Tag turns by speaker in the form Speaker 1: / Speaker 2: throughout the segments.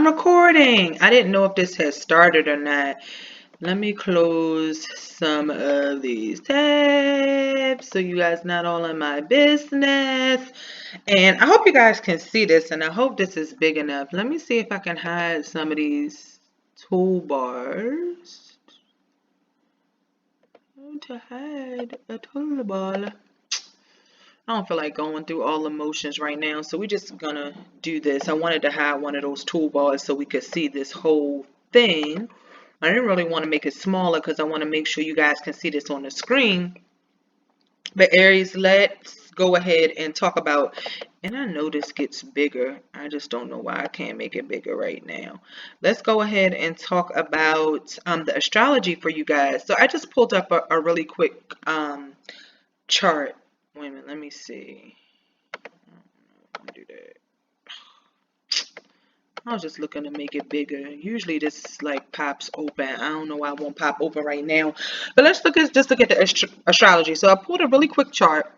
Speaker 1: I'm recording. I didn't know if this has started or not. Let me close some of these tabs so you guys not all in my business. And I hope you guys can see this, and I hope this is big enough. Let me see if I can hide some of these toolbars. How to hide a toolbar. I don't feel like going through all the motions right now, so we're just gonna do this. I wanted to hide one of those toolbars so we could see this whole thing. I didn't really want to make it smaller because I want to make sure you guys can see this on the screen. But Aries, let's go ahead and talk about, and I know this gets bigger. I just don't know why I can't make it bigger right now. Let's go ahead and talk about the astrology for you guys. So I just pulled up a really quick chart. Wait a minute, let me see. Let me do that. I was just looking to make it bigger. Usually this like pops open. I don't know why it won't pop open right now. But let's look at the astrology. So I pulled a really quick chart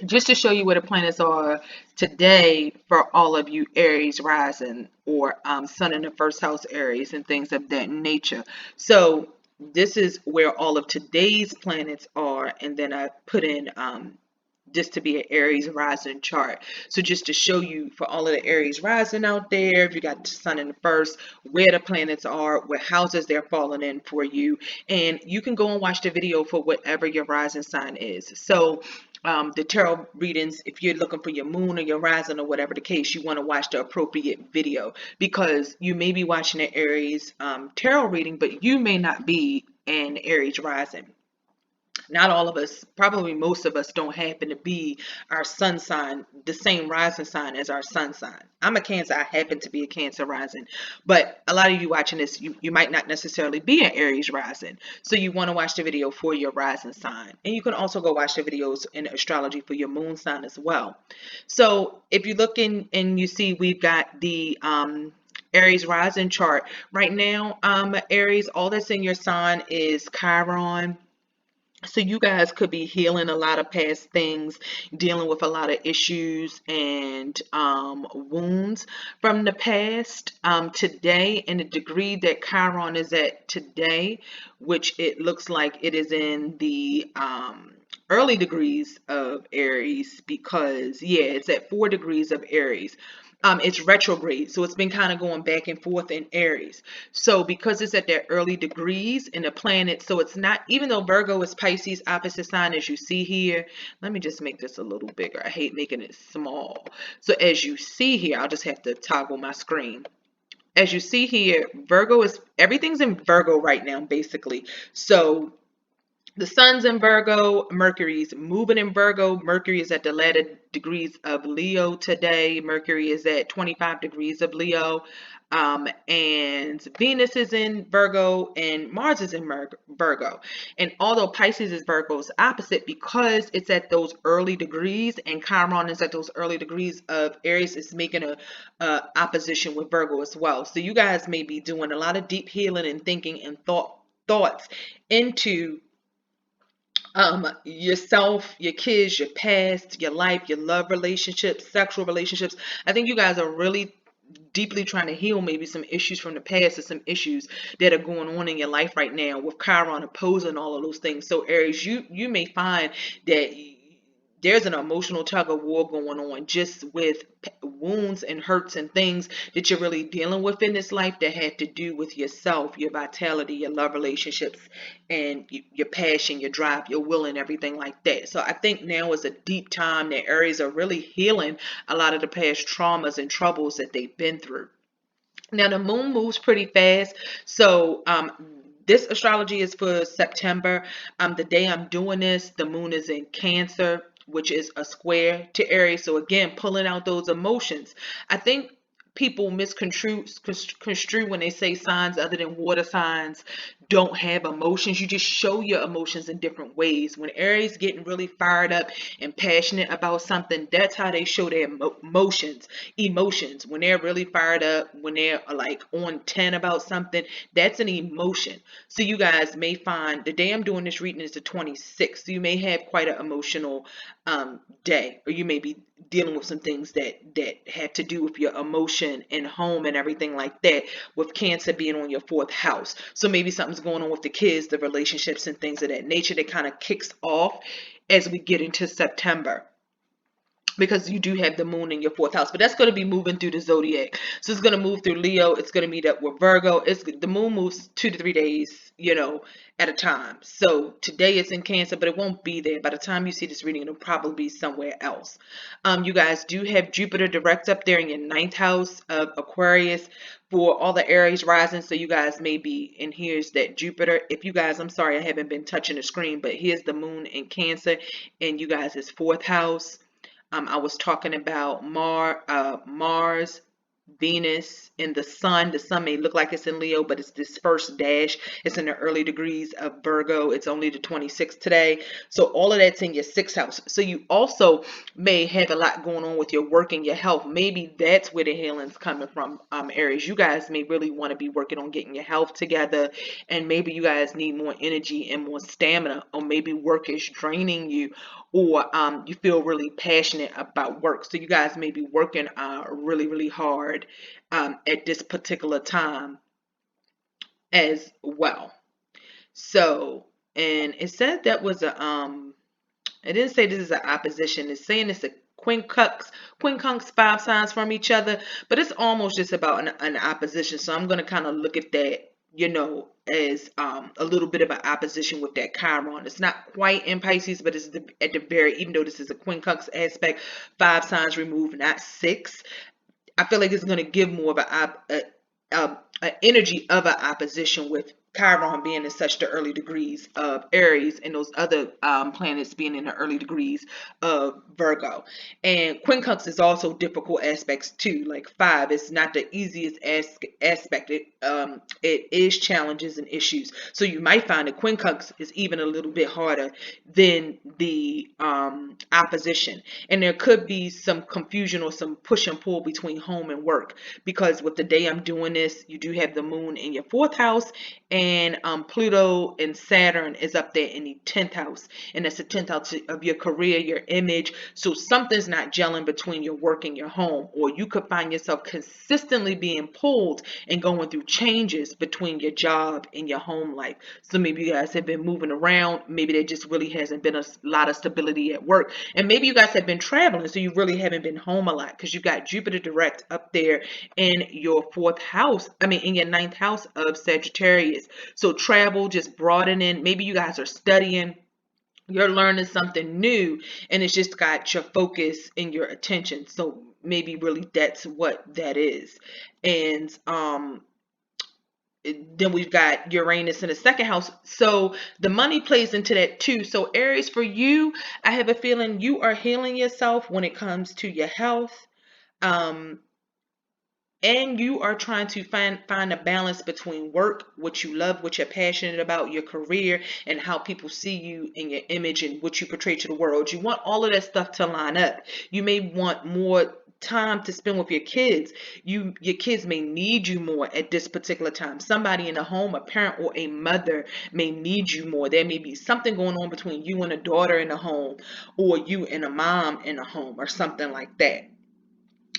Speaker 1: just to show you where the planets are today for all of you Aries rising or sun in the first house Aries and things of that nature. So this is where all of today's planets are, and then I put in just to be an Aries rising chart. So just to show you for all of the Aries rising out there, if you got the sun in the first, where the planets are, what houses they're falling in for you. And you can go and watch the video for whatever your rising sign is. So the tarot readings, if you're looking for your moon or your rising or whatever the case, you want to watch the appropriate video, because you may be watching an Aries tarot reading, but you may not be an Aries rising. Not all of us, probably most of us, don't happen to be our sun sign, the same rising sign as our sun sign. I'm a Cancer. I happen to be a Cancer rising. But a lot of you watching this, you might not necessarily be an Aries rising. So you want to watch the video for your rising sign. And you can also go watch the videos in astrology for your moon sign as well. So if you look in and you see we've got the Aries rising chart. Right now, Aries, all that's in your sign is Chiron. So you guys could be healing a lot of past things, dealing with a lot of issues and wounds from the past. Today, in the degree that Chiron is at today, which it looks like it is in the early degrees of Aries, because yeah, it's at 4 degrees of Aries. It's retrograde, so it's been kind of going back and forth in Aries. So because it's at their early degrees in the planet, so it's not, even though Virgo is Pisces opposite sign, as you see here. Let me just make this a little bigger. I hate making it small. So as you see here, I'll just have to toggle my screen. As you see here, Virgo is, everything's in Virgo right now, basically. So the sun's in Virgo, Mercury's moving in Virgo. Mercury is at the latter degrees of Leo today. Mercury is at 25 degrees of Leo. And Venus is in Virgo and Mars is in Virgo. And although Pisces is Virgo's opposite, because it's at those early degrees and Chiron is at those early degrees of Aries, is making a opposition with Virgo as well. So you guys may be doing a lot of deep healing and thinking and thoughts into yourself, your kids, your past, your life, your love relationships, sexual relationships. I think you guys are really deeply trying to heal maybe some issues from the past or some issues that are going on in your life right now with Chiron opposing all of those things. So Aries, you may find that there's an emotional tug of war going on just with wounds and hurts and things that you're really dealing with in this life that had to do with yourself, your vitality, your love relationships, and your passion, your drive, your will, and everything like that. So I think now is a deep time that Aries are really healing a lot of the past traumas and troubles that they've been through. Now the moon moves pretty fast, so this astrology is for September. The day I'm doing this, the moon is in Cancer, which is a square to Aries. So again, pulling out those emotions. I think people misconstrue when they say signs other than water signs don't have emotions. You just show your emotions in different ways. When Aries getting really fired up and passionate about something, that's how they show their emotions. When they're really fired up, when they're like on 10 about something, that's an emotion. So you guys may find the day I'm doing this reading is the 26th. So you may have quite an emotional day, or you may be dealing with some things that have to do with your emotion and home and everything like that, with Cancer being on your 4th house. So maybe something's going on with the kids, the relationships and things of that nature that kind of kicks off as we get into September, because you do have the moon in your 4th house. But that's going to be moving through the zodiac. So it's going to move through Leo. It's going to meet up with Virgo. The moon moves 2 to 3 days, at a time. So today it's in Cancer, but it won't be there. By the time you see this reading, it'll probably be somewhere else. You guys do have Jupiter direct up there in your 9th house of Aquarius for all the Aries rising. So you guys may be, and here's that Jupiter. If you guys, I'm sorry, I haven't been touching the screen, but here's the moon in Cancer in you guys' 4th house. I was talking about Mars, Venus, and the sun. The sun may look like it's in Leo, but it's this first dash. It's in the early degrees of Virgo. It's only the 26th today. So all of that's in your 6th house. So you also may have a lot going on with your work and your health. Maybe that's where the healing's coming from, Aries. You guys may really want to be working on getting your health together, and maybe you guys need more energy and more stamina, or maybe work is draining you, or you feel really passionate about work. So you guys may be working really, really hard at this particular time as well. So, and it said that was it didn't say this is an opposition. It's saying it's a quincunx 5 signs from each other, but it's almost just about an opposition. So I'm going to kind of look at that, as a little bit of an opposition with that Chiron. It's not quite in Pisces, but it's at the very, even though this is a quincunx aspect, 5 signs removed, not 6. I feel like it's going to give more of a energy of an opposition, with Chiron being in such the early degrees of Aries, and those other planets being in the early degrees of Virgo. And quincunx is also difficult aspects too. Like 5 is not the easiest aspect. It is challenges and issues. So you might find that quincunx is even a little bit harder than the opposition. And there could be some confusion or some push and pull between home and work, because with the day I'm doing this, you do have the moon in your 4th house, and Pluto and Saturn is up there in the 10th house, and that's the 10th house of your career, your image. So something's not gelling between your work and your home, or you could find yourself consistently being pulled and going through changes between your job and your home life. So maybe you guys have been moving around. Maybe there just really hasn't been a lot of stability at work, and maybe you guys have been traveling, so you really haven't been home a lot, because you got Jupiter direct up there in your 4th house, in your 9th house of Sagittarius. So travel, just broadening. Maybe you guys are studying, you're learning something new, and it's just got your focus and your attention. So maybe really that's what that is. And then we've got Uranus in the 2nd house. So the money plays into that too. So Aries, for you, I have a feeling you are healing yourself when it comes to your health. And you are trying to find a balance between work, what you love, what you're passionate about, your career, and how people see you in your image and what you portray to the world. You want all of that stuff to line up. You may want more time to spend with your kids. Your kids may need you more at this particular time. Somebody in the home, a parent or a mother, may need you more. There may be something going on between you and a daughter in the home, or you and a mom in the home, or something like that.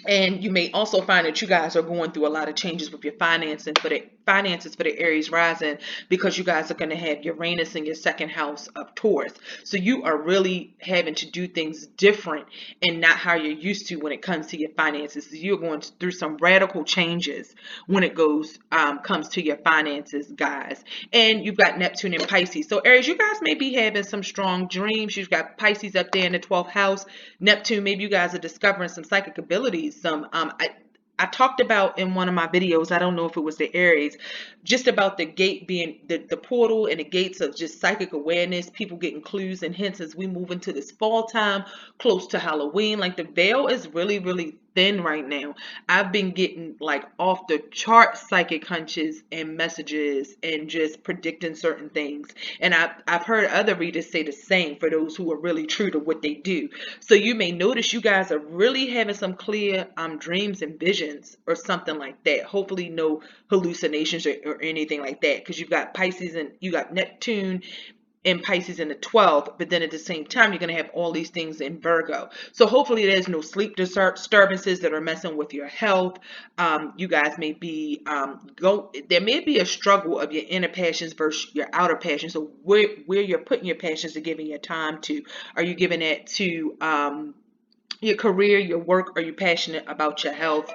Speaker 1: And you may also find that you guys are going through a lot of changes with your finances for the Aries rising, because you guys are going to have Uranus in your 2nd house of Taurus. So you are really having to do things different and not how you're used to when it comes to your finances. So you're going through some radical changes when it comes to your finances, guys. And you've got Neptune and Pisces. So Aries, you guys may be having some strong dreams. You've got Pisces up there in the 12th house. Neptune, maybe you guys are discovering some psychic abilities. I talked about in one of my videos, I don't know if it was the Aries, just about the gate being the portal and the gates of just psychic awareness, people getting clues and hints as we move into this fall time, close to Halloween. Like the veil is really, really thin right now. I've been getting like off the chart psychic hunches and messages and just predicting certain things. And I've heard other readers say the same for those who are really true to what they do. So you may notice you guys are really having some clear dreams and visions or something like that. Hopefully no hallucinations or anything like that, because you've got Pisces and you got Neptune in Pisces in the 12th, but then at the same time, you're going to have all these things in Virgo. So hopefully there's no sleep disturbances that are messing with your health. You guys may be, there may be a struggle of your inner passions versus your outer passions. So where you're putting your passions and giving your time to, are you giving it to your career, your work? Are you passionate about your health?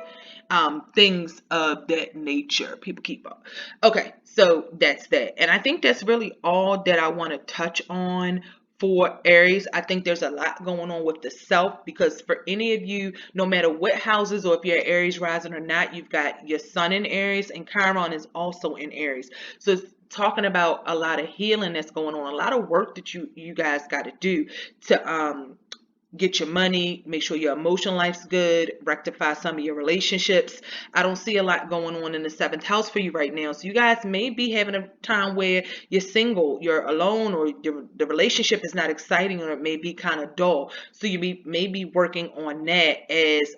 Speaker 1: Things of that nature. People keep up. Okay, so that's that. And I think that's really all that I want to touch on for Aries. I think there's a lot going on with the self, because for any of you, no matter what houses or if you're Aries rising or not, you've got your sun in Aries and Chiron is also in Aries. So it's talking about a lot of healing that's going on, a lot of work that you guys got to do to get your money, make sure your emotional life's good, rectify some of your relationships. I don't see a lot going on in the 7th house for you right now. So you guys may be having a time where you're single, you're alone, or the relationship is not exciting, or it may be kind of dull. So you may be working on that as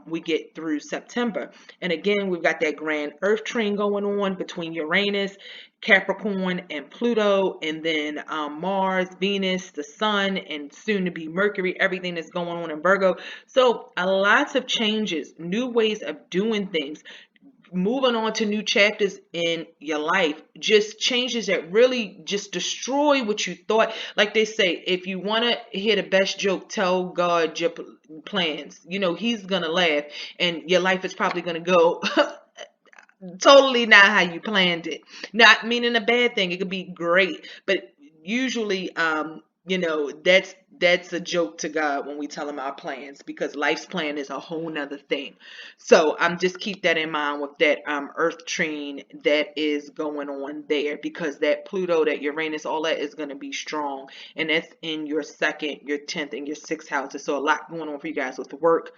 Speaker 1: we get through September. And again, we've got that grand Earth trine going on between Uranus, Capricorn, and Pluto, and then Mars, Venus, the Sun, and soon to be Mercury, everything that's going on in Virgo. So lots of changes, new ways of doing things, moving on to new chapters in your life, just changes that really just destroy what you thought. Like they say, if you want to hear the best joke, tell God your plans. You know, he's going to laugh, and your life is probably going to go totally not how you planned it. Not meaning a bad thing. It could be great, but usually, that's a joke to God when we tell him our plans, because life's plan is a whole nother thing. So just keep that in mind with that Earth trine that is going on there, because that Pluto, that Uranus, all that is going to be strong, and that's in your 2nd, your 10th, and your 6th houses. So a lot going on for you guys with work,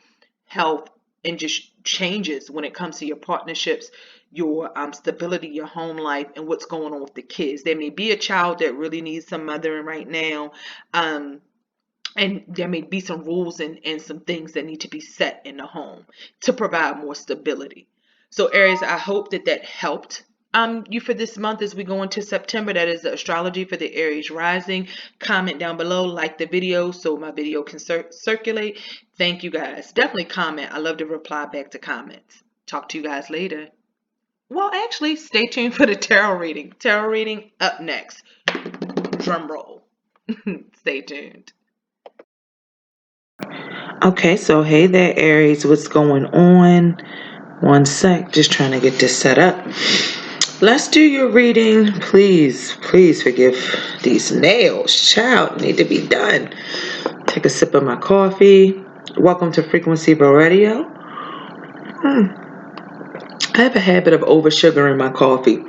Speaker 1: health, and just changes when it comes to your partnerships, your stability, your home life, and what's going on with the kids. There may be a child that really needs some mothering right now, and there may be some rules and some things that need to be set in the home to provide more stability. So Aries, I hope that helped you for this month as we go into September. That is the astrology for the Aries rising. Comment down below, like the video so my video can circulate. Thank you guys. Definitely comment. I love to reply back to comments. Talk to you guys later. Well, actually, stay tuned for the tarot reading. Tarot reading up next. Drum roll. Stay tuned. Okay, so hey there, Aries. What's going on? One sec. Just trying to get this set up. Let's do your reading. Please forgive these nails. Child, need to be done. Take a sip of my coffee. Welcome to Frequency Radio. I have a habit of oversugaring my coffee.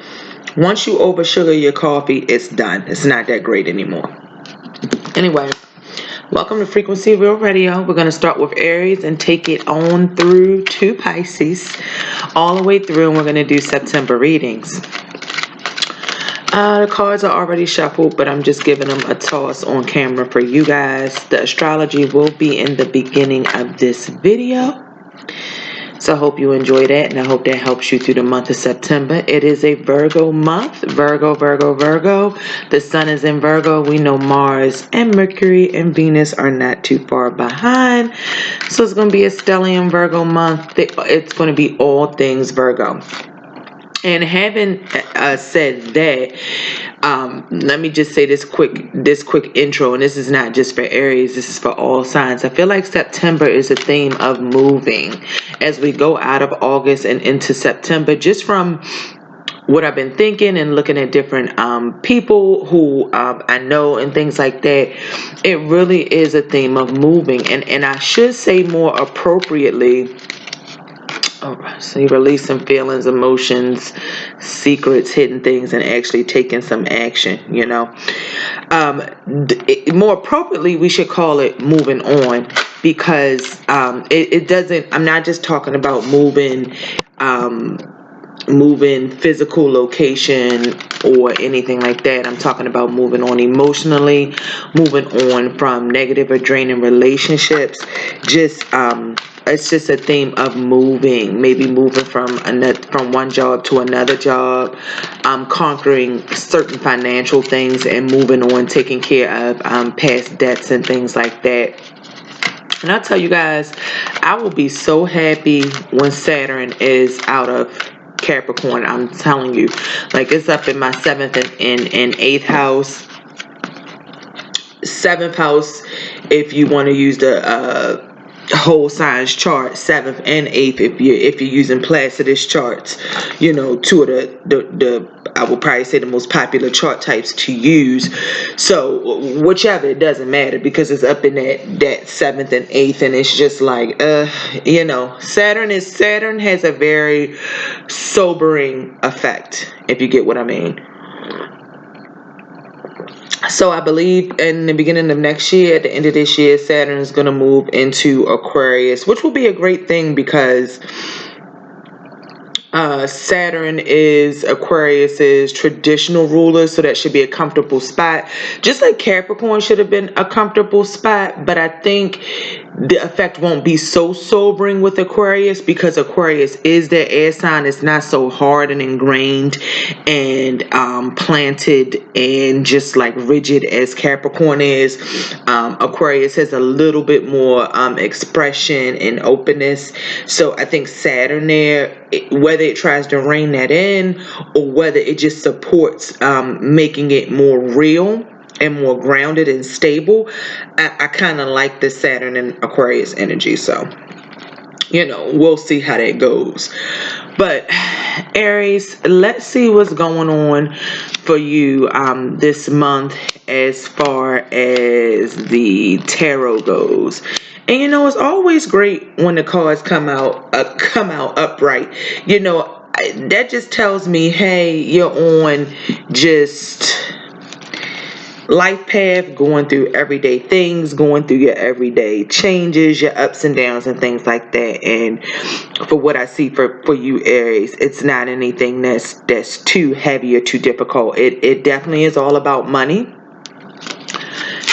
Speaker 1: Once you oversugar your coffee, it's done. It's not that great anymore. Anyway, welcome to Frequency Radio. We're going to start with Aries and take it on through to Pisces, all the way through, and we're going to do September readings. The cards are already shuffled, but I'm just giving them a toss on camera for you guys. The astrology will be in the beginning of this video. So I hope you enjoy that, and I hope that helps you through the month of September. It is a Virgo month. Virgo. The sun is in Virgo. We know Mars and Mercury and Venus are not too far behind. So it's going to be a stellium Virgo month. It's going to be all things Virgo. And having said that, let me just say this quick intro, and this is not just for Aries, this is for all signs. I feel like September is a theme of moving as we go out of August and into September. Just from what I've been thinking and looking at different people who I know and things like that, it really is a theme of moving. And I should say more appropriately, so you release some feelings, emotions, secrets, hidden things, and actually taking some action, more appropriately, we should call it moving on. because it doesn't, I'm not just talking about moving physical location or anything like that. I'm talking about moving on emotionally, moving on from negative or draining relationships. Just it's just a theme of moving, maybe moving from one job to another job, conquering certain financial things and moving on, taking care of past debts and things like that. And I'll tell you guys, I will be so happy when Saturn is out of Capricorn. I'm telling you, like, it's up in my 7th and 8th house. 7th house, if you want to use the whole signs chart, 7th and 8th if you're using Placidus charts, you know, two of the I would probably say the most popular chart types to use. So whichever, it doesn't matter, because it's up in that 7th and 8th, and it's just like you know, Saturn has a very sobering effect, if you get what I mean. So I believe in the beginning of next year, at the end of this year, Saturn is going to move into Aquarius, which will be a great thing, because Saturn is Aquarius's traditional ruler, so that should be a comfortable spot. Just like Capricorn should have been a comfortable spot, but I think the effect won't be so sobering with Aquarius, because Aquarius is their air sign. It's not so hard and ingrained and planted and just like rigid as Capricorn is. Aquarius has a little bit more expression and openness. So I think Saturn there, whether it tries to rein that in or whether it just supports making it more real and more grounded and stable, I kind of like the Saturn and Aquarius energy. So, you know, we'll see how that goes. But Aries, let's see what's going on for you this month as far as the tarot goes. And you know, it's always great when the cards come out upright. You know, that just tells me, hey, you're on just life path, going through everyday things, going through your everyday changes, your ups and downs and things like that. And for what I see for you, Aries, it's not anything that's too heavy or too difficult. It definitely is all about money.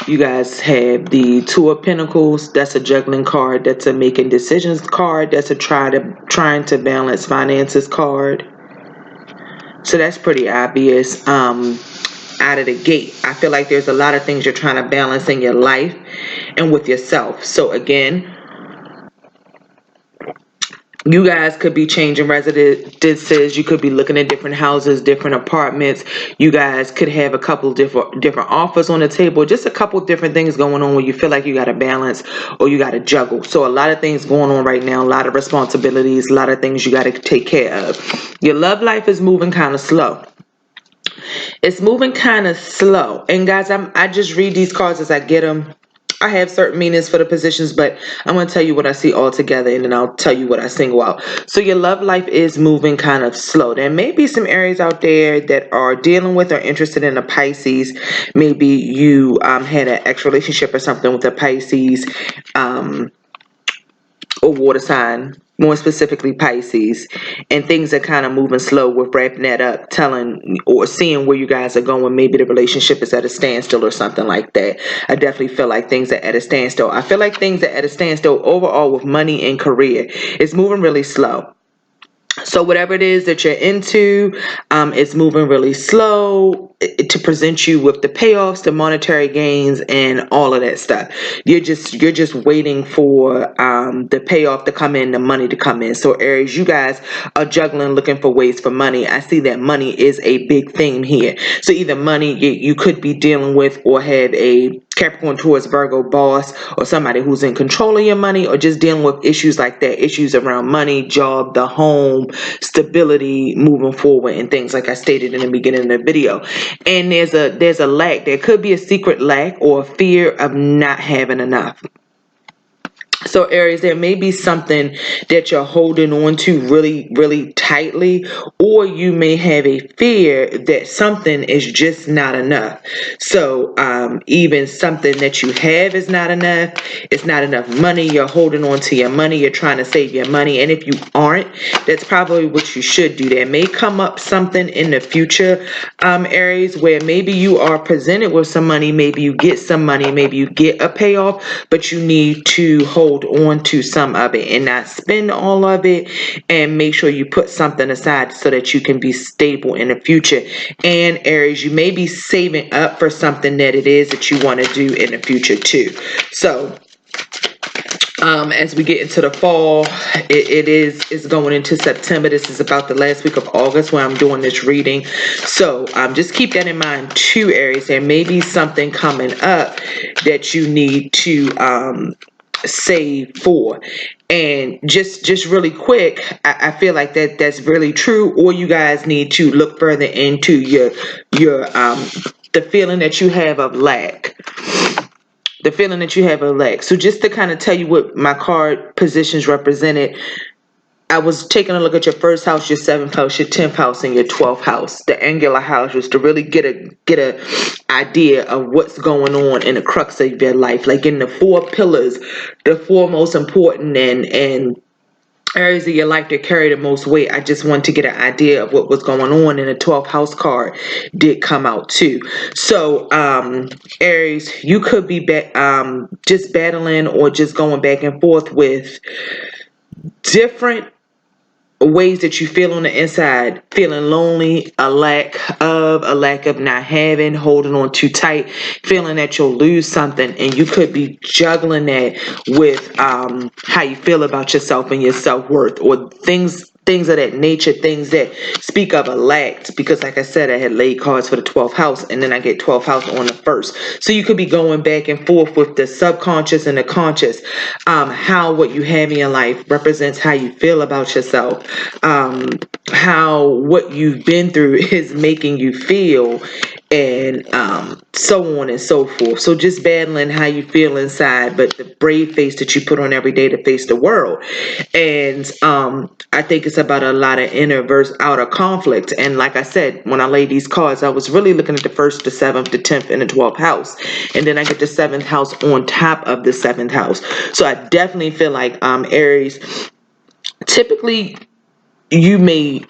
Speaker 1: You guys have the Two of Pentacles. That's a juggling card. That's a making decisions card. That's a trying to balance finances card. So that's pretty obvious. Out of the gate, I feel like there's a lot of things you're trying to balance in your life and with yourself. So again, you guys could be changing residences. You could be looking at different houses, different apartments. You guys could have a couple different offers on the table. Just a couple different things going on where you feel like you got to balance or you got to juggle. So a lot of things going on right now. A lot of responsibilities. A lot of things you got to take care of. Your love life is moving kind of slow. It's moving kind of slow. And guys, I just read these cards as I get them. I have certain meanings for the positions, but I'm going to tell you what I see all together, and then I'll tell you what I single out. So your love life is moving kind of slow. There may be some Aries out there that are dealing with or interested in a Pisces. Maybe you had an ex-relationship or something with a Pisces or water sign, more specifically Pisces, and things are kind of moving slow with wrapping that up, telling or seeing where you guys are going. Maybe the relationship is at a standstill or something like that. I definitely feel like things are at a standstill. I feel like things are at a standstill overall with money and career. It's moving really slow. So whatever it is that you're into, it's moving really slow to present you with the payoffs, the monetary gains, and all of that stuff. You're just waiting for the payoff to come in, the money to come in. So Aries, you guys are juggling, looking for ways for money. I see that money is a big theme here. So either money you could be dealing with, or have a Capricorn, Taurus, Virgo boss, or somebody who's in control of your money, or just dealing with issues like that, issues around money, job, the home, stability, moving forward, and things like I stated in the beginning of the video. And there's a lack. There could be a secret lack or a fear of not having enough.
Speaker 2: So Aries, there may be something that you're holding on to really, really tightly, or you may have a fear that something is just not enough. So even something that you have is not enough. It's not enough money. You're holding on to your money. You're trying to save your money. And if you aren't, that's probably what you should do. There may come up something in the future, Aries, where maybe you are presented with some money. Maybe you get some money. Maybe you get a payoff, but you need to hold on to some of it and not spend all of it, and make sure you put something aside so that you can be stable in the future. And Aries, you may be saving up for something that it is that you want to do in the future too. So as we get into the fall, it's going into September. This is about the last week of August where I'm doing this reading. So just keep that in mind too, Aries. There may be something coming up that you need to save for. And just really quick, I feel like that's really true. Or you guys need to look further into your the feeling that you have of lack. The feeling that you have of lack. So just to kind of tell you what my card positions represented, I was taking a look at your first house, your 7th house, your 10th house, and your 12th house. The angular house was to really get a idea of what's going on in the crux of your life, like in the 4 pillars, the 4 most important and areas of your life that carry the most weight. I just wanted to get an idea of what was going on, and the 12th house card did come out too. So Aries, you could be just battling or just going back and forth with different ways that you feel on the inside, feeling lonely, a lack of not having, holding on too tight, feeling that you'll lose something, and you could be juggling that with how you feel about yourself and your self-worth, or things of that nature, things that speak of a lack. Because like I said, I had laid cards for the 12th house, and then I get 12th house on the 1st. So you could be going back and forth with the subconscious and the conscious, how what you have in your life represents how you feel about yourself, how what you've been through is making you feel, and so on and so forth. So just battling how you feel inside, but the brave face that you put on every day to face the world. And I think it's about a lot of inner versus outer conflict. And like I said, when I laid these cards, I was really looking at the 1st, the 7th, the 10th, and the 12th house. And then I get the 7th house on top of the 7th house. So I definitely feel like Aries, typically you may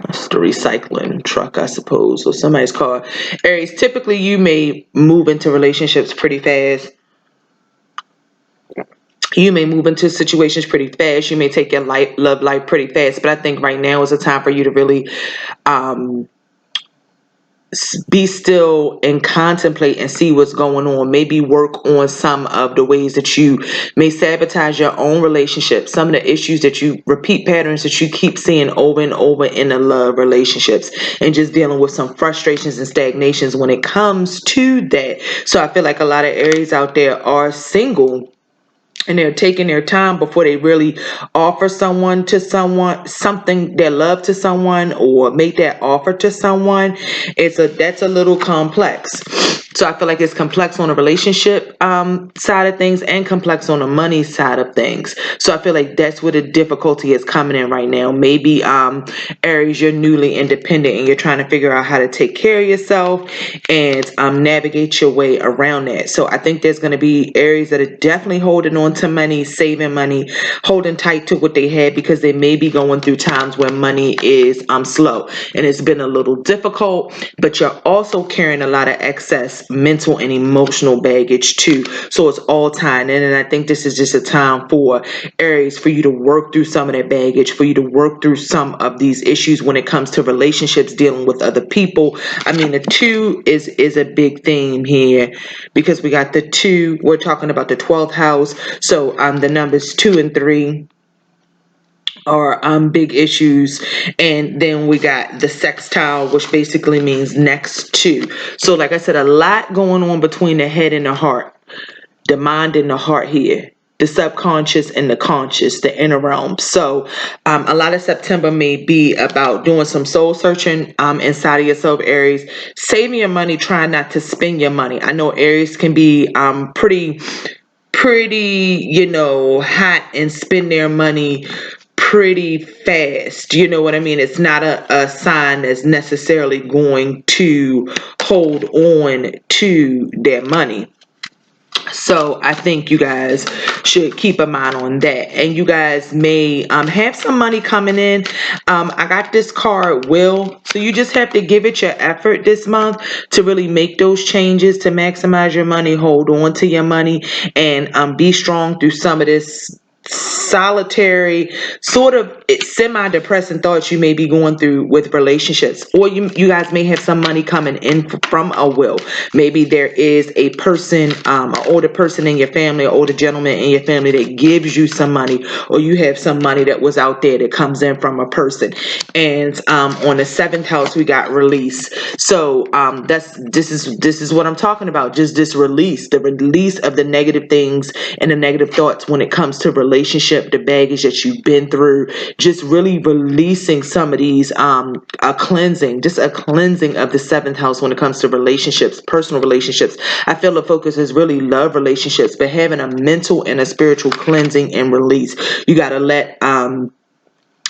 Speaker 2: it's the recycling truck, I suppose, or somebody's car. Aries, typically you may move into relationships pretty fast. You may move into situations pretty fast. You may take your love life pretty fast. But I think right now is a time for you to really be still and contemplate and see what's going on. Maybe work on some of the ways that you may sabotage your own relationship, some of the issues that you repeat patterns that you keep seeing over and over in the love relationships, and just dealing with some frustrations and stagnations when it comes to that. So I feel like a lot of Aries out there are single, and they're taking their time before they really offer something, their love to someone, or make that offer to someone. That's a little complex. So I feel like it's complex on the relationship side of things, and complex on the money side of things. So I feel like that's where the difficulty is coming in right now. Maybe Aries, you're newly independent and you're trying to figure out how to take care of yourself and navigate your way around that. So I think there's going to be Aries that are definitely holding on to money, saving money, holding tight to what they had, because they may be going through times where money is slow and it's been a little difficult. But you're also carrying a lot of excess mental and emotional baggage too. So it's all tying in, and I think this is just a time for Aries for you to work through some of that baggage, for you to work through some of these issues when it comes to relationships, dealing with other people. I mean, the 2 is a big theme here, because we got the 2. We're talking about the 12th house. So the numbers 2 and 3 are big issues. And then we got the sextile, which basically means next to. So like I said, a lot going on between the head and the heart, the mind and the heart here, the subconscious and the conscious, the inner realm. So a lot of September may be about doing some soul searching inside of yourself, Aries. Saving your money, trying not to spend your money. I know Aries can be pretty pretty, hot and spend their money pretty fast. You know what I mean? It's not a sign that's necessarily going to hold on to their money. So I think you guys should keep a mind on that. And you guys may have some money coming in. I got this card, Will. So you just have to give it your effort this month to really make those changes to maximize your money, hold on to your money, and be strong through some of this solitary, sort of semi-depressing thoughts you may be going through with relationships. Or you guys may have some money coming in from a will. Maybe there is a person, an older person in your family, an older gentleman in your family that gives you some money, or you have some money that was out there that comes in from a person. And on the seventh house we got release. So this is what I'm talking about. Just this release, the release of the negative things and the negative thoughts when it comes to relationship, the baggage that you've been through, just really releasing some of these, a cleansing of the seventh house when it comes to relationships, personal relationships. I feel the focus is really love relationships, but having a mental and a spiritual cleansing and release. You got to let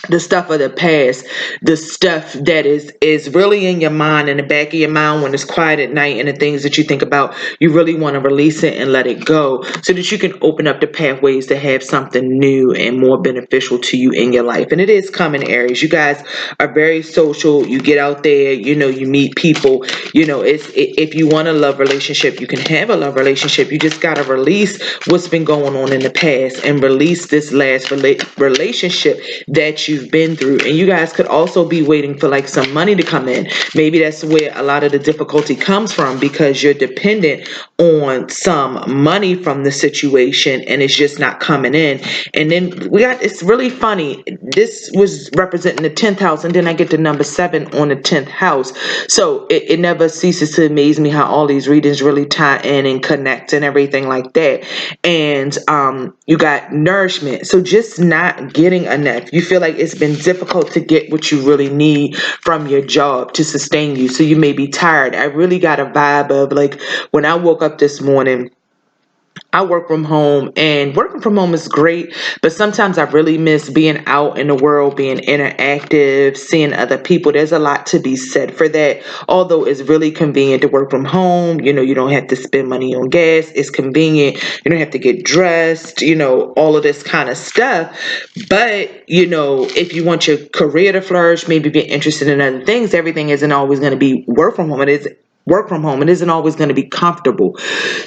Speaker 2: the stuff of the past, the stuff that is really in your mind, in the back of your mind when it's quiet at night, and the things that you think about, you really want to release it and let it go so that you can open up the pathways to have something new and more beneficial to you in your life. And it is coming, Aries. You guys are very social. You get out there, you meet people. If you want a love relationship, you can have a love relationship. You just got to release what's been going on in the past and release this last relationship that you've been through. And you guys could also be waiting for like some money to come in. Maybe that's where a lot of the difficulty comes from, because you're dependent on some money from the situation and it's just not coming in. And then it's really funny. This was representing the 10th house, and then I get the number 7 on the 10th house. So it never ceases to amaze me how all these readings really tie in and connect and everything like that. And you got nourishment. So just not getting enough. You feel like it's been difficult to get what you really need from your job to sustain you. So you may be tired. I really got a vibe of like when I woke up this morning, I work from home, and working from home is great, but sometimes I really miss being out in the world, being interactive, seeing other people. There's a lot to be said for that. Although it's really convenient to work from home, you don't have to spend money on gas. It's convenient. You don't have to get dressed, all of this kind of stuff. But, if you want your career to flourish, maybe be interested in other things, everything isn't always going to be work from home. It isn't always going to be comfortable.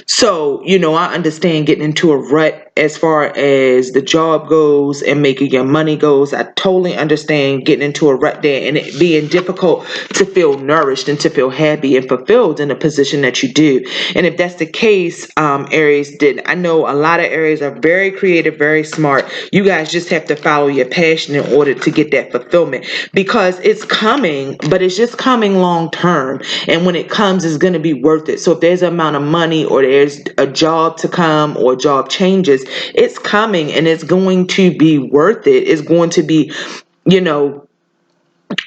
Speaker 2: So, I understand getting into a rut as far as the job goes and making your money goes. I totally understand getting into a rut there and it being difficult to feel nourished and to feel happy and fulfilled in the position that you do. And if that's the case, Aries, I know a lot of Aries are very creative, very smart. You guys just have to follow your passion in order to get that fulfillment, because it's coming, but it's just coming long term. And when it comes, it's going to be worth it. So if there's an amount of money, or there's a job to come, or job changes, it's coming and it's going to be worth it. It's going to be,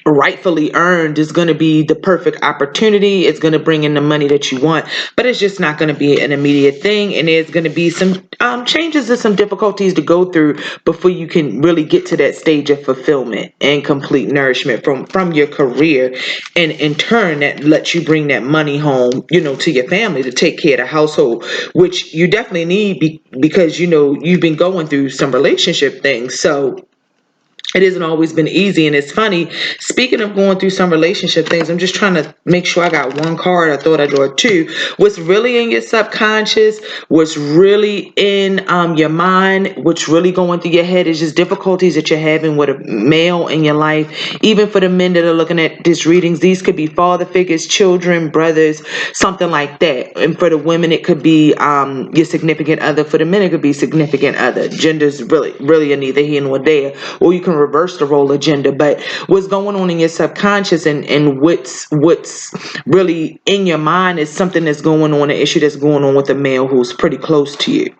Speaker 2: rightfully earned. Is going to be the perfect opportunity. It's going to bring in the money that you want, but it's just not going to be an immediate thing. And there's going to be some changes and some difficulties to go through before you can really get to that stage of fulfillment and complete nourishment from your career. And in turn, that lets you bring that money home, to your family to take care of the household, which you definitely need because, you've been going through some relationship things. So it hasn't always been easy. And it's funny, speaking of going through some relationship things, I'm just trying to make sure I got one card. I thought I drew two. What's really in your subconscious, what's really in your mind, what's really going through your head is just difficulties that you're having with a male in your life. Even for the men that are looking at these readings, these could be father figures, children, brothers, something like that. And for the women, it could be your significant other. For the men, it could be significant other. Gender's really are neither here nor there. Or you can can reverse the role agenda, but what's going on in your subconscious and what's really in your mind is something that's going on, an issue that's going on with a male who's pretty close to you.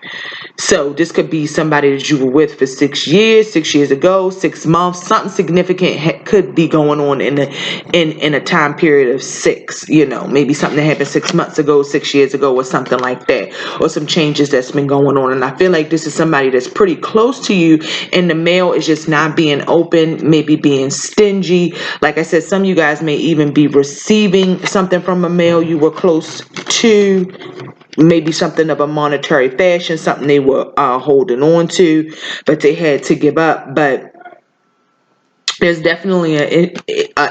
Speaker 2: So this could be somebody that you were with for 6 years ago, 6 months. Something significant could be going on in a time period of six. Maybe something that happened 6 months ago, 6 years ago, or something like that, or some changes that's been going on. And I feel like this is somebody that's pretty close to you, and the male is just not being open, maybe being stingy. Like I said, some of you guys may even be receiving something from a male you were close to. Maybe something of a monetary fashion, something they were holding on to, but they had to give up. But there's definitely a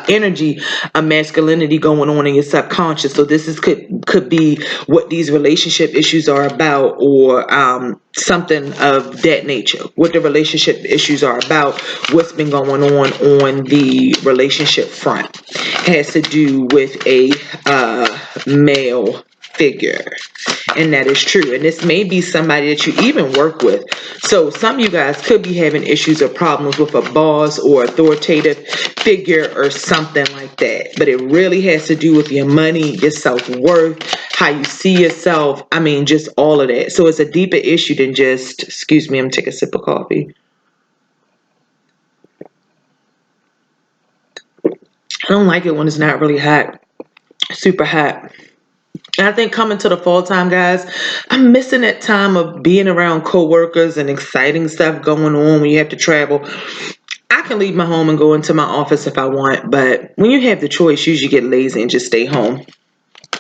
Speaker 2: energy, a masculinity going on in your subconscious. So this could be what these relationship issues are about, or something of that nature. What the relationship issues are about, what's been going on the relationship front, has to do with a male figure. And that is true. And this may be somebody that you even work with. So some of you guys could be having issues or problems with a boss or authoritative figure or something like that. But it really has to do with your money, your self-worth, how you see yourself. I mean, just all of that. So it's a deeper issue than just, excuse me, I'm taking a sip of coffee. I don't like it when it's not really hot, super hot. And I think coming to the fall time, guys, I'm missing that time of being around coworkers and exciting stuff going on when you have to travel. I can leave my home and go into my office if I want, but when you have the choice, you usually get lazy and just stay home.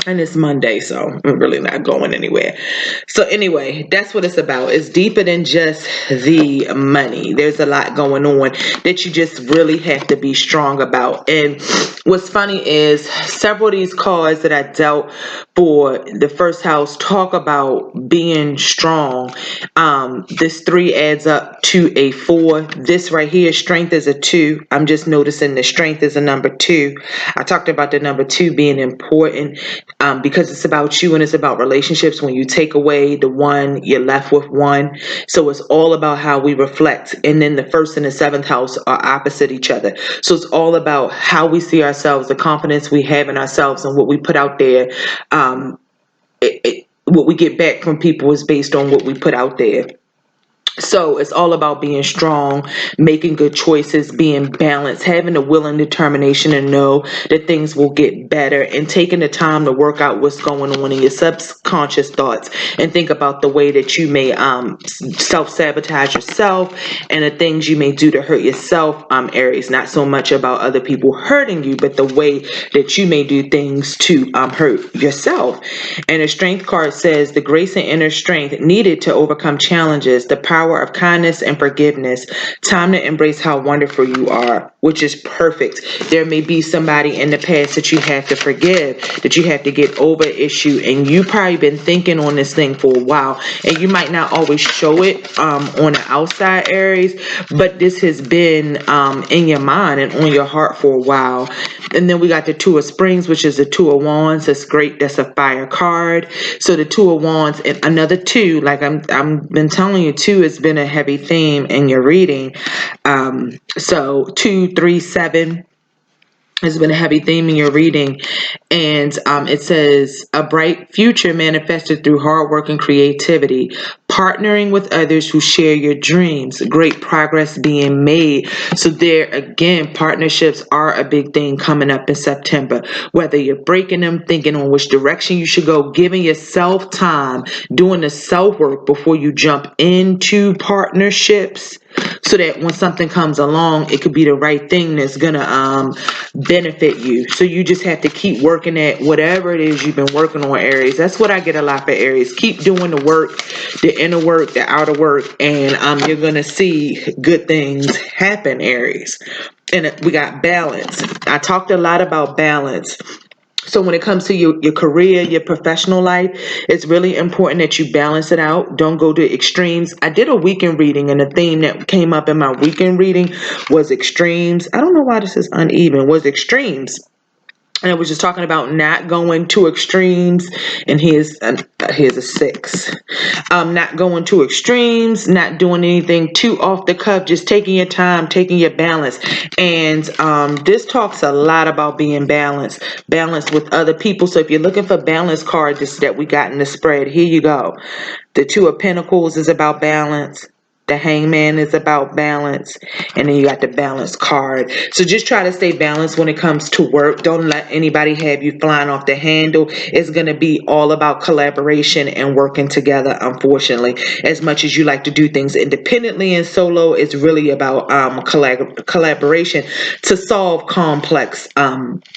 Speaker 2: And it's Monday, so I'm really not going anywhere. So anyway, that's what it's about. It's deeper than just the money. There's a lot going on that you just really have to be strong about. And what's funny is several of these cards that I dealt for the first house talk about being strong. This 3 adds up to a 4. This right here, strength, is a 2. I'm just noticing the strength is a number 2. I talked about the number 2 being important. Because it's about you and it's about relationships. When you take away the 1, you're left with 1. So it's all about how we reflect. And then the 1st and the 7th house are opposite each other. So it's all about how we see ourselves, the confidence we have in ourselves, and what we put out there. What we get back from people is based on what we put out there. So it's all about being strong, making good choices, being balanced, having the will and determination to know that things will get better, and taking the time to work out what's going on in your subconscious thoughts, and think about the way that you may self-sabotage yourself and the things you may do to hurt yourself, Aries. Not so much about other people hurting you, but the way that you may do things to hurt yourself. And the strength card says the grace and inner strength needed to overcome challenges, the power of kindness and forgiveness. Time to embrace how wonderful you are, which is perfect. There may be somebody in the past that you have to forgive, that you have to get over issue, and you probably been thinking on this thing for a while, and you might not always show it on the outside, Aries, but this has been in your mind and on your heart for a while. And then we got the 2 of Springs, which is the 2 of Wands. That's great. That's a fire card. So the 2 of Wands and another 2, like I'm been telling you, 2 has been a heavy theme in your reading. So 2, 3, 7 has been a heavy theme in your reading. And it says a bright future manifested through hard work and creativity, partnering with others who share your dreams, great progress being made. So there again, partnerships are a big thing coming up in September. Whether you're breaking them, thinking on which direction you should go, giving yourself time, doing the self-work before you jump into partnerships, so that when something comes along, it could be the right thing that's gonna benefit you. So you just have to keep working at whatever it is you've been working on, Aries. That's what I get a lot for Aries. Keep doing the work, the inner work, the outer work, and you're gonna see good things happen, Aries. And we got balance. I talked a lot about balance. So when it comes to your career, your professional life, it's really important that you balance it out. Don't go to extremes. I did a weekend reading, and the theme that came up in my weekend reading was extremes. I don't know why this is uneven. Was extremes. and it was just talking about not going to extremes. And here's a 6. Not going to extremes, not doing anything too off the cuff, just taking your time, taking your balance. And this talks a lot about being balanced with other people. So if you're looking for balance cards that we got in the spread, here you go. The 2 of Pentacles is about balance. The Hangman is about balance. And then you got the balance card. So just try to stay balanced when it comes to work. Don't let anybody have you flying off the handle. It's going to be all about collaboration and working together, unfortunately. As much as you like to do things independently and solo, it's really about collaboration to solve complex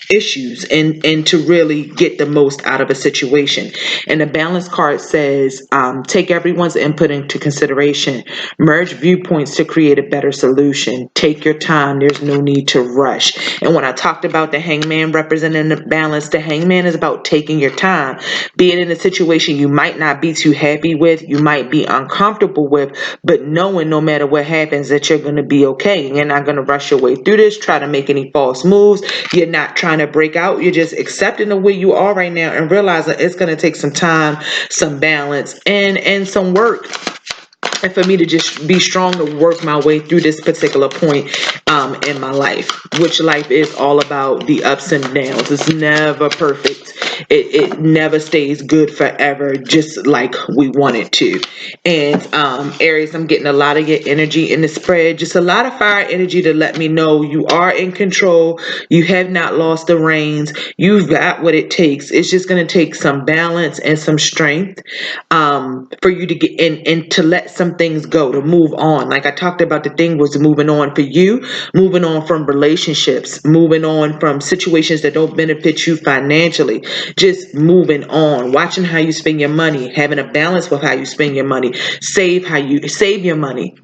Speaker 2: issues and to really get the most out of a situation. And the balance card says, take everyone's input into consideration. Merge viewpoints to create a better solution. Take your time. There's no need to rush. And when I talked about the Hangman representing the balance, the Hangman is about taking your time. Being in a situation you might not be too happy with, you might be uncomfortable with, but knowing no matter what happens that you're going to be okay. You're not going to rush your way through this, try to make any false moves. You're not trying to break out. You're just accepting the way you are right now and realizing it's going to take some time, some balance, and some work, and for me to just be strong to work my way through this particular point in my life, which life is all about the ups and downs. It's never perfect. It never stays good forever, just like we want it to. And Aries, I'm getting a lot of your energy in the spread, just a lot of fire energy to let me know you are in control. You have not lost the reins. You've got what it takes. It's just going to take some balance and some strength for you to get in and to let some things go, to move on. Like I talked about, the thing was moving on for you, moving on from relationships, moving on from situations that don't benefit you financially, just moving on, watching how you spend your money, having a balance with how you spend your money, save your money.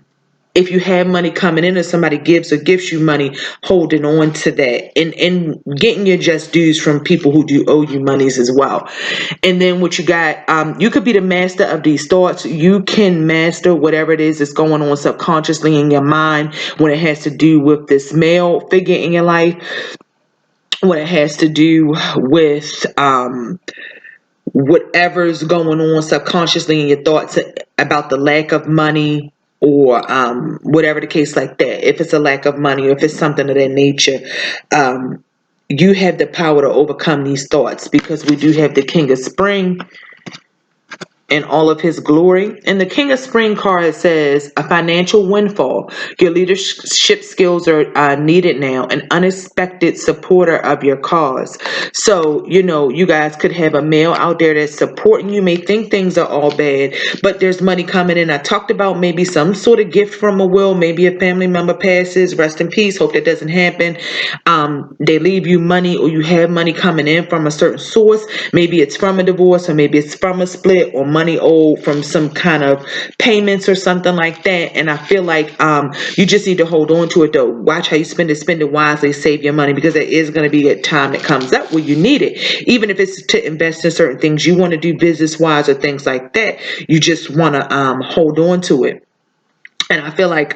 Speaker 2: If you have money coming in or somebody gives or gifts you money, holding on to that and getting your just dues from people who do owe you monies as well. And then what you got, you could be the master of these thoughts. You can master whatever it is that's going on subconsciously in your mind when it has to do with this male figure in your life, when it has to do with whatever's going on subconsciously in your thoughts about the lack of money, or whatever the case like that. If it's a lack of money or if it's something of that nature, you have the power to overcome these thoughts, because we do have the King of Spring in all of his glory. And the King of Spring card says a financial windfall. Your leadership skills are needed now. An unexpected supporter of your cause. So, you guys could have a male out there that's supporting you. May think things are all bad, but there's money coming in. I talked about maybe some sort of gift from a will. Maybe a family member passes. Rest in peace. Hope that doesn't happen. They leave you money, or you have money coming in from a certain source. Maybe it's from a divorce, or maybe it's from a split, or money owed from some kind of payments or something like that. And I feel like you just need to hold on to it, though. Watch how you spend it wisely, save your money, because there is going to be a time that comes up where you need it. Even if it's to invest in certain things you want to do business wise or things like that, you just want to hold on to it. And I feel like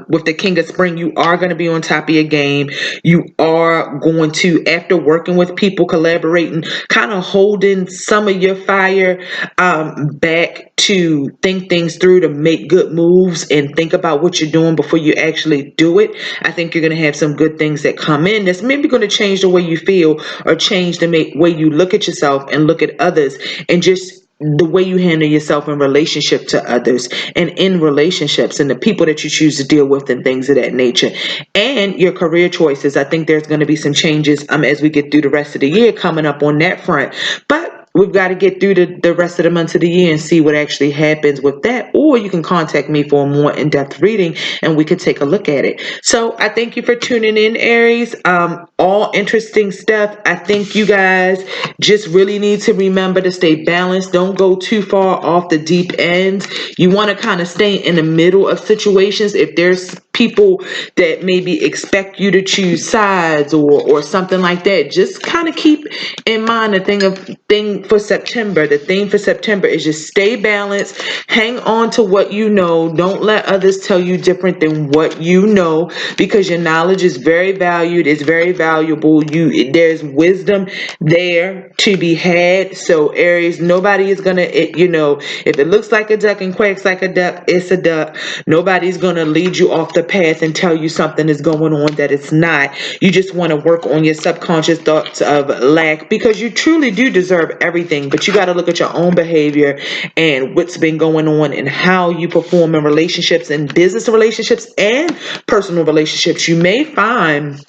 Speaker 2: with the King of Spring, you are going to be on top of your game. You are going to, after working with people, collaborating, kind of holding some of your fire back to think things through, to make good moves and think about what you're doing before you actually do it. I think you're going to have some good things that come in that's maybe going to change the way you feel, or change the way you look at yourself and look at others, and just the way you handle yourself in relationship to others and in relationships, and the people that you choose to deal with and things of that nature, and your career choices. I think there's going to be some changes as we get through the rest of the year coming up on that front. But we've got to get through the rest of the months of the year and see what actually happens with that. Or you can contact me for a more in-depth reading and we could take a look at it. So I thank you for tuning in, Aries. All interesting stuff. I think you guys just really need to remember to stay balanced. Don't go too far off the deep end. You want to kind of stay in the middle of situations. If there's people that maybe expect you to choose sides or something like that, just kind of keep in mind the thing for September. The theme for September is just stay balanced, hang on to what you know. Don't let others tell you different than what you know, because your knowledge is very valued. It's very valuable valuable. There's wisdom there to be had. So Aries, nobody is gonna, if it looks like a duck and quacks like a duck, it's a duck. Nobody's gonna lead you off the path and tell you something is going on that it's not. You just want to work on your subconscious thoughts of lack, because you truly do deserve everything, but you got to look at your own behavior and what's been going on and how you perform in relationships and business relationships and personal relationships. You may find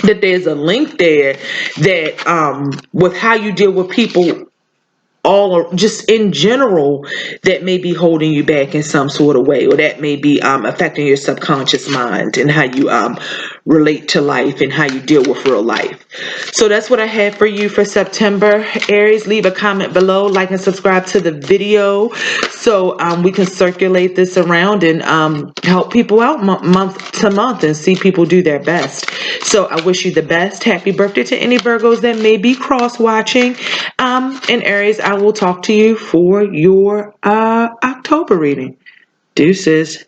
Speaker 2: that there's a link there that with how you deal with people all just in general that may be holding you back in some sort of way, or that may be affecting your subconscious mind and how you relate to life and how you deal with real life. So that's what I had for you for September. Aries, leave a comment below, like and subscribe to the video so we can circulate this around and help people out month to month and see people do their best. So I wish you the best. Happy birthday to any Virgos that may be cross watching. And Aries, I will talk to you for your October reading. Deuces.